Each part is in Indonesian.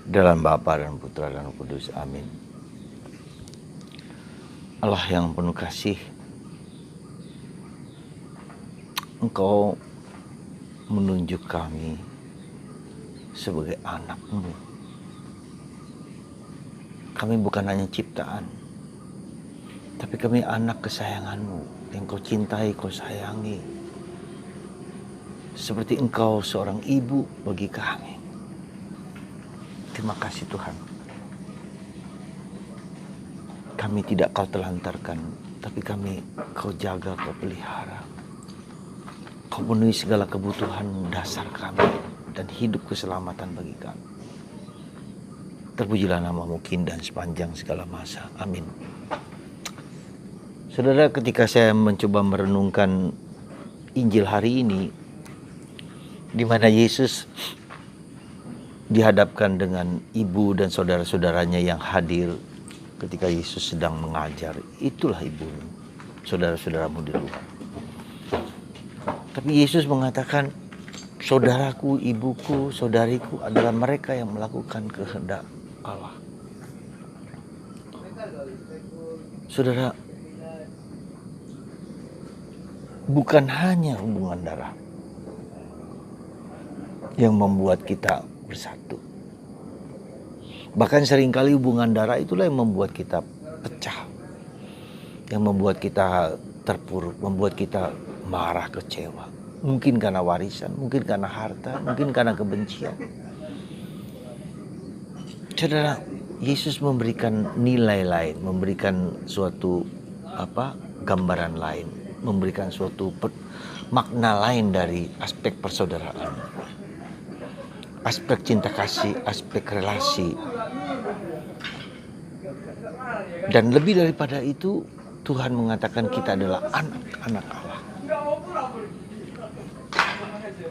Dalam Bapa dan Putra dan Roh Kudus. Amin. Allah yang penuh kasih, Engkau menunjuk kami sebagai anak-Mu. Kami bukan hanya ciptaan, tapi kami anak kesayangan-Mu yang Kau cintai, Kau sayangi. Seperti Engkau seorang ibu bagi kami. Terima kasih Tuhan. Kami tidak Kau telantarkan, tapi Kau jaga, Kau pelihara. Kau penuhi segala kebutuhan dasar kami dan hidup keselamatan bagi kami. Terpujilah nama-Mu dan sepanjang segala masa. Amin. Saudara, ketika saya mencoba merenungkan Injil hari ini, di mana Yesus dihadapkan dengan ibu dan saudara-saudaranya yang hadir ketika Yesus sedang mengajar. Itulah ibumu, saudara-saudaramu di luar. Tapi Yesus mengatakan, saudaraku, ibuku, saudariku adalah mereka yang melakukan kehendak Allah. Saudara, bukan hanya hubungan darah yang membuat kita bersatu. Bahkan seringkali hubungan darah itulah yang membuat kita pecah. Yang membuat kita terpuruk, membuat kita marah, kecewa. Mungkin karena warisan, mungkin karena harta, mungkin karena kebencian. Saudara, Yesus memberikan nilai lain, memberikan suatu gambaran lain, memberikan suatu makna lain dari aspek persaudaraan. Aspek cinta kasih, aspek relasi. Dan lebih daripada itu, Tuhan mengatakan kita adalah anak-anak Allah.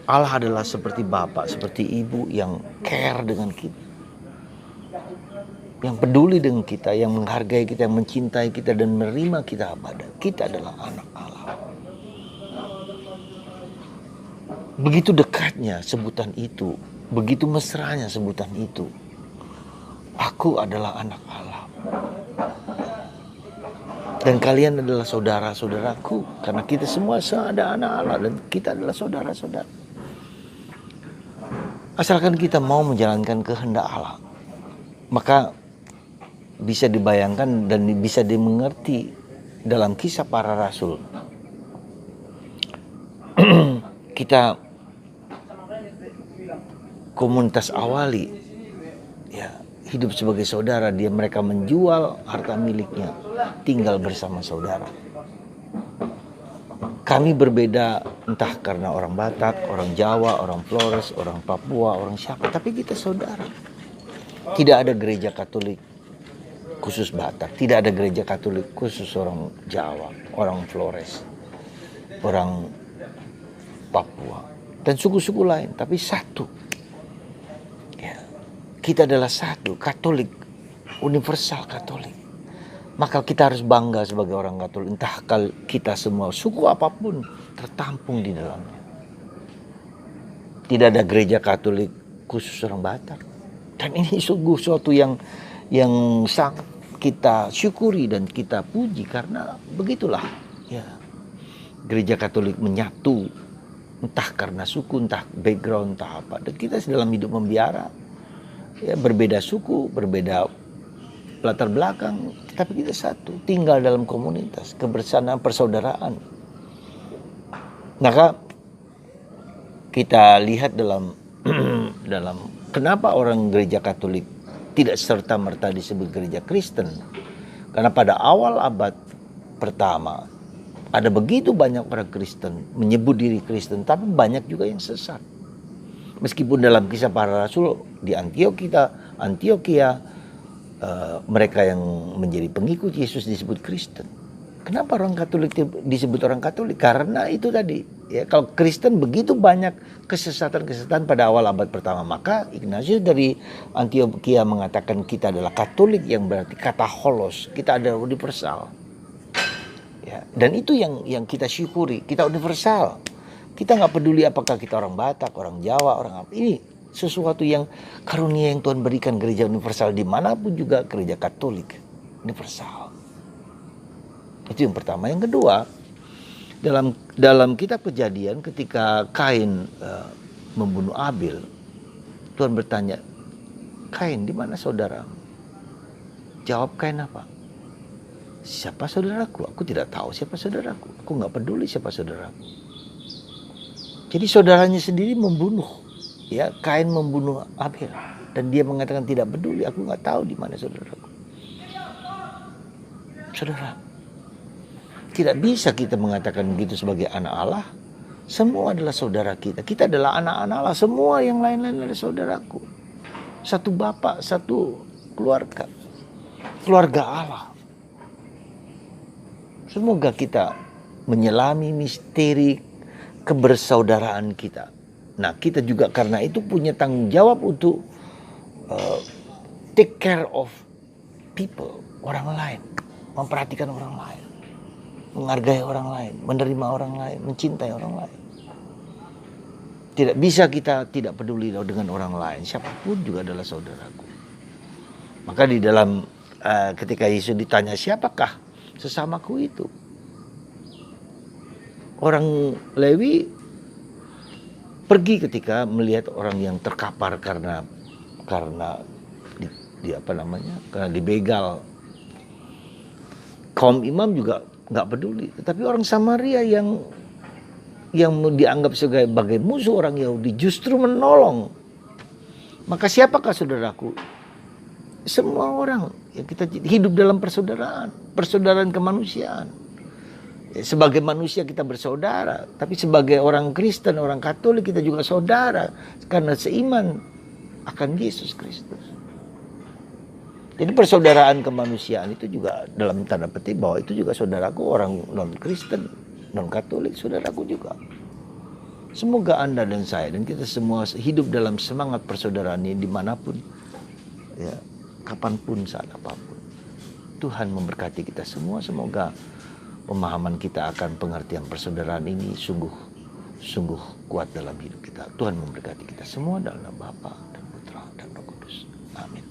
Allah adalah seperti bapak, seperti ibu yang care dengan kita. Yang peduli dengan kita, yang menghargai kita, yang mencintai kita dan menerima kita abadi. Kita adalah anak Allah. Begitu dekatnya sebutan itu. Begitu mesranya sebutan itu. Aku adalah anak Allah. Dan kalian adalah saudara-saudaraku. Karena kita semua ada anak Allah. Dan kita adalah saudara-saudara. Asalkan kita mau menjalankan kehendak Allah. Maka bisa dibayangkan dan bisa dimengerti dalam kisah para rasul. Kita komunitas awali ya hidup sebagai saudara, mereka menjual harta miliknya, tinggal bersama saudara. Kami berbeda entah karena orang Batak, orang Jawa, orang Flores, orang Papua, orang siapa, tapi kita saudara. Tidak ada gereja Katolik khusus Batak, tidak ada gereja Katolik khusus orang Jawa, orang Flores, orang Papua dan suku-suku lain, tapi satu. Kita adalah satu, Katolik, universal Katolik. Maka kita harus bangga sebagai orang Katolik. Entah kita semua, suku apapun, tertampung di dalamnya. Tidak ada gereja Katolik khusus orang Batak. Dan ini sungguh suatu yang sangat kita syukuri dan kita puji. Karena begitulah ya, gereja Katolik menyatu. Entah karena suku, entah background, entah apa. Dan kita dalam hidup membiara. Ya, berbeda suku, berbeda latar belakang, tapi kita satu, tinggal dalam komunitas, kebersamaan, persaudaraan. Maka kita lihat dalam kenapa orang gereja Katolik tidak serta-merta disebut gereja Kristen. Karena pada awal abad pertama ada begitu banyak orang Kristen menyebut diri Kristen, tapi banyak juga yang sesat. Meskipun dalam kisah para rasul di Antioquia, mereka yang menjadi pengikut Yesus disebut Kristen. Kenapa orang Katolik disebut orang Katolik? Karena itu tadi. Ya, kalau Kristen begitu banyak kesesatan-kesesatan pada awal abad pertama. Maka Ignatius dari Antioquia mengatakan kita adalah Katolik, yang berarti kata holos. Kita adalah universal. Ya, dan itu yang kita syukuri. Kita universal. Kita nggak peduli apakah kita orang Batak, orang Jawa, orang apa. Ini Sesuatu yang karunia yang Tuhan berikan gereja universal dimanapun juga, gereja Katolik universal. Itu yang pertama. Yang kedua, dalam kitab Kejadian ketika Kain membunuh Abel, Tuhan bertanya, Kain, di mana saudaramu? Jawab Kain apa? Siapa saudaraku? Aku tidak tahu siapa saudaraku. Aku nggak peduli siapa saudaraku. Jadi saudaranya sendiri membunuh. Ya, Kain membunuh Abel dan dia mengatakan tidak peduli, aku nggak tahu di mana saudaraku. Saudara, tidak bisa kita mengatakan begitu sebagai anak Allah. Semua adalah saudara kita. Kita adalah anak-anak Allah. Semua yang lain-lain adalah saudaraku. Satu bapak, satu keluarga. Keluarga Allah. Semoga kita menyelami misteri kebersaudaraan kita. Nah, kita juga karena itu punya tanggung jawab untuk take care of people, orang lain, memperhatikan orang lain, menghargai orang lain, menerima orang lain, mencintai orang lain. Tidak bisa kita tidak peduli dengan orang lain, siapapun juga adalah saudaraku. Maka di dalam ketika Yesus ditanya siapakah sesamaku itu, orang Lewi pergi ketika melihat orang yang terkapar karena karena dibegal. Kaum imam juga nggak peduli, tetapi orang Samaria yang dianggap sebagai musuh orang Yahudi justru menolong. Maka siapakah saudaraku? Semua orang yang kita hidup dalam persaudaraan kemanusiaan. Sebagai manusia kita bersaudara, tapi sebagai orang Kristen, orang Katolik kita juga saudara karena seiman akan Yesus Kristus. Jadi persaudaraan kemanusiaan itu juga dalam tanda petik bahwa itu juga saudaraku orang non-Kristen, non-Katolik, saudaraku juga. Semoga Anda dan saya dan kita semua hidup dalam semangat persaudaraan ini dimanapun, ya, kapanpun, saat apapun. Tuhan memberkati kita semua. Semoga pemahaman kita akan pengertian persaudaraan ini sungguh kuat dalam hidup kita. Tuhan memberkati kita semua dalam nama Bapa dan Putra dan Roh Kudus. Amin.